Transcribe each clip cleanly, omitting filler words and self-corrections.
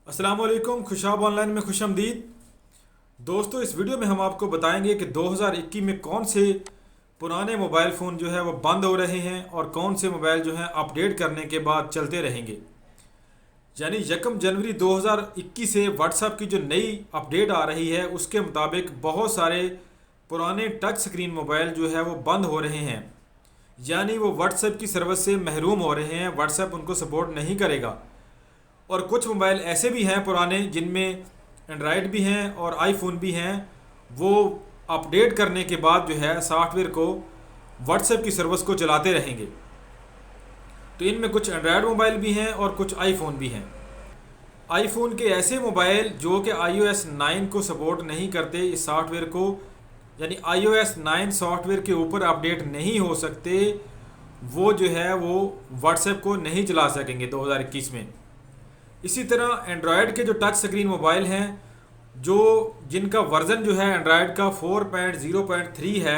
अस्सलाम वालेकुम। खुशाब ऑनलाइन में खुशामदीद। दोस्तों, इस वीडियो में हम आपको बताएंगे कि 2021 में कौन से पुराने मोबाइल फ़ोन जो है वो बंद हो रहे हैं और कौन से मोबाइल जो हैं अपडेट करने के बाद चलते रहेंगे। यानी 1 जनवरी 2021 से व्हाट्सएप की जो नई अपडेट आ रही है उसके मुताबिक बहुत सारे पुराने टच स्क्रीन मोबाइल जो है वो बंद हो रहे हैं। यानी वो व्हाट्सएप की सर्विस से महरूम हो रहे हैं, व्हाट्सएप उनको सपोर्ट नहीं करेगा। और कुछ मोबाइल ऐसे भी हैं पुराने जिनमें एंड्रॉयड भी हैं और आईफोन भी हैं, वो अपडेट करने के बाद जो है सॉफ्टवेयर को व्हाट्सएप की सर्विस को चलाते रहेंगे। तो इनमें कुछ एंड्रॉयड मोबाइल भी हैं और कुछ आईफोन भी हैं। आईफोन के ऐसे मोबाइल जो कि iOS 9 को सपोर्ट नहीं करते इस सॉफ्टवेयर को, यानी iOS 9 सॉफ्टवेयर के ऊपर अपडेट नहीं हो सकते, वो जो है वो व्हाट्सएप को नहीं चला सकेंगे 2021 में। इसी तरह एंड्रॉयड के जो टच स्क्रीन मोबाइल हैं, जो जिनका वर्ज़न जो है एंड्रॉयड का 4.0.3 है,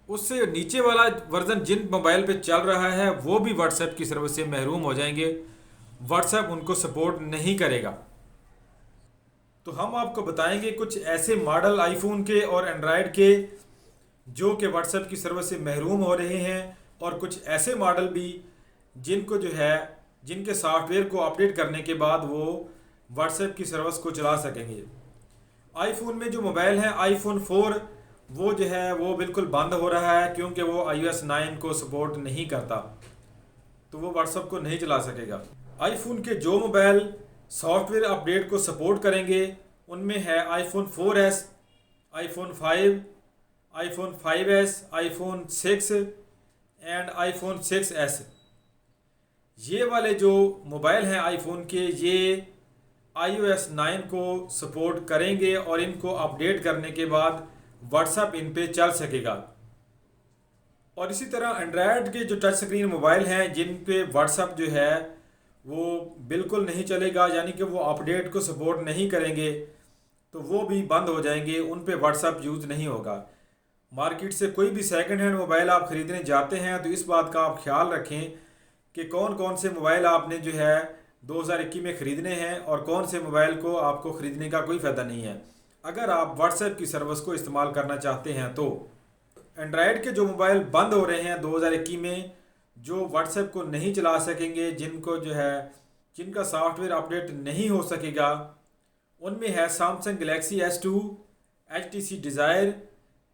उससे नीचे वाला वर्ज़न जिन मोबाइल पे चल रहा है वो भी व्हाट्सएप की सर्विस से महरूम हो जाएंगे। व्हाट्सएप उनको सपोर्ट नहीं करेगा। तो हम आपको बताएंगे कुछ ऐसे मॉडल आईफोन के और एंड्रॉयड के जो कि व्हाट्सएप की सर्विस से महरूम हो रहे हैं, और कुछ ऐसे मॉडल भी जिनको जो है जिनके सॉफ्टवेयर को अपडेट करने के बाद वो व्हाट्सएप की सर्विस को चला सकेंगे। आईफोन में जो मोबाइल है आईफोन 4, वो जो है वो बिल्कुल बंद हो रहा है क्योंकि वो iOS 9 को सपोर्ट नहीं करता, तो वो व्हाट्सएप को नहीं चला सकेगा। आईफोन के जो मोबाइल सॉफ्टवेयर अपडेट को सपोर्ट करेंगे उनमें है iPhone 4S, iPhone 5, iPhone 5S, iPhone 6 and iPhone 6S। ये वाले जो मोबाइल हैं आईफोन के, ये iOS 9 को सपोर्ट करेंगे और इनको अपडेट करने के बाद व्हाट्सएप इन पे चल सकेगा। और इसी तरह एंड्रॉयड के जो टच स्क्रीन मोबाइल हैं जिन पे व्हाट्सएप जो है वो बिल्कुल नहीं चलेगा, यानी कि वो अपडेट को सपोर्ट नहीं करेंगे, तो वो भी बंद हो जाएंगे, उन पे व्हाट्सएप यूज़ नहीं होगा। मार्केट से कोई भी सेकंड हैंड मोबाइल आप ख़रीदने जाते हैं तो इस बात का आप ख्याल रखें कि कौन कौन से मोबाइल आपने जो है 2021 में ख़रीदने हैं और कौन से मोबाइल को आपको ख़रीदने का कोई फ़ायदा नहीं है। अगर आप व्हाट्सएप की सर्विस को इस्तेमाल करना चाहते हैं तो एंड्रॉयड के जो मोबाइल बंद हो रहे हैं 2021 में, जो व्हाट्सएप को नहीं चला सकेंगे, जिनको जो है जिनका सॉफ्टवेयर अपडेट नहीं हो सकेगा, उनमें है Samsung Galaxy S2, HTC desire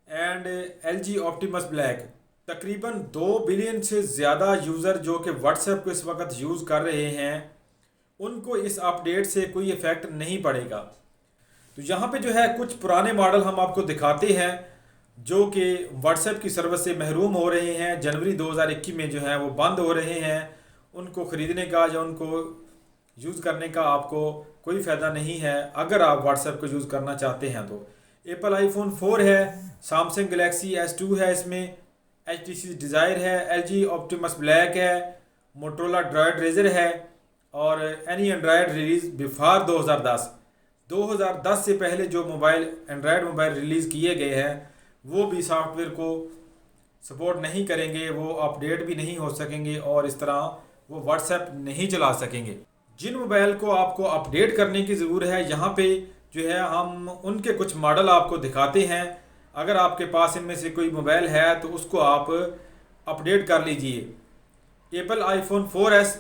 and LG Optimus black. तकरीबन 2 बिलियन से ज़्यादा यूज़र जो कि व्हाट्सएप को इस वक्त यूज़ कर रहे हैं, उनको इस अपडेट से कोई इफ़ेक्ट नहीं पड़ेगा। तो यहाँ पे जो है कुछ पुराने मॉडल हम आपको दिखाते हैं जो कि व्हाट्सएप की सर्विस से महरूम हो रहे हैं, जनवरी 2021 में जो है वो बंद हो रहे हैं। उनको ख़रीदने का या उनको यूज़ करने का आपको कोई फ़ायदा नहीं है अगर आप व्हाट्सएप को यूज़ करना चाहते हैं। तो एप्पल आईफोन 4 है, सैमसंग गैलेक्सी S2 है, इसमें HTC डिज़ायर है, LG ऑप्टिमस ब्लैक है, मोटरोला ड्राइड रेजर है, और एनी एंड्रॉयड रिलीज़ बिफोर 2010 से पहले जो मोबाइल एंड्रॉयड मोबाइल रिलीज़ किए गए हैं वो भी सॉफ्टवेयर को सपोर्ट नहीं करेंगे, वो अपडेट भी नहीं हो सकेंगे और इस तरह वो व्हाट्सएप नहीं चला सकेंगे। जिन मोबाइल को आपको अपडेट करने की ज़रूरत है, यहाँ पे जो है हम उनके कुछ मॉडल आपको दिखाते हैं। अगर आपके पास इनमें से कोई मोबाइल है तो उसको आप अपडेट कर लीजिए। एप्पल आईफोन 4S,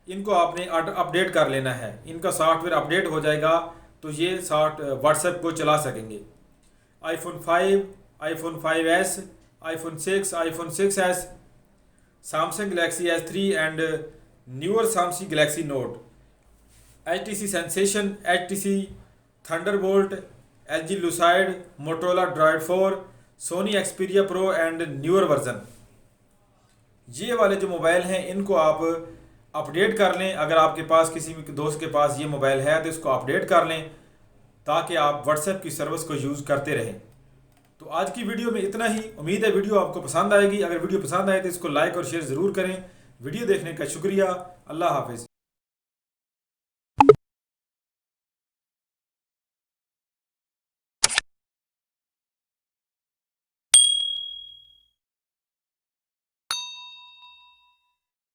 इनको आपने अपडेट कर लेना है, इनका सॉफ्टवेयर अपडेट हो जाएगा तो ये व्हाट्सएप को चला सकेंगे। IPhone 5, iPhone 5S, iPhone 6, iPhone 6S, Samsung Galaxy S3 and newer Samsung Galaxy Note, HTC Sensation, HTC Thunderbolt, LG Lucid, Motorola Droid 4, Sony Xperia Pro and newer version. ये वाले जो मोबाइल हैं इनको आप अपडेट कर लें। अगर आपके पास किसी दोस्त के पास ये मोबाइल है तो इसको अपडेट कर लें ताकि आप व्हाट्सएप की सर्विस को यूज़ करते रहें। तो आज की वीडियो में इतना ही। उम्मीद है वीडियो आपको पसंद आएगी। अगर वीडियो पसंद आए तो इसको लाइक और शेयर ज़रूर करें। वीडियो देखने का शुक्रिया। अल्लाह हाफिज़।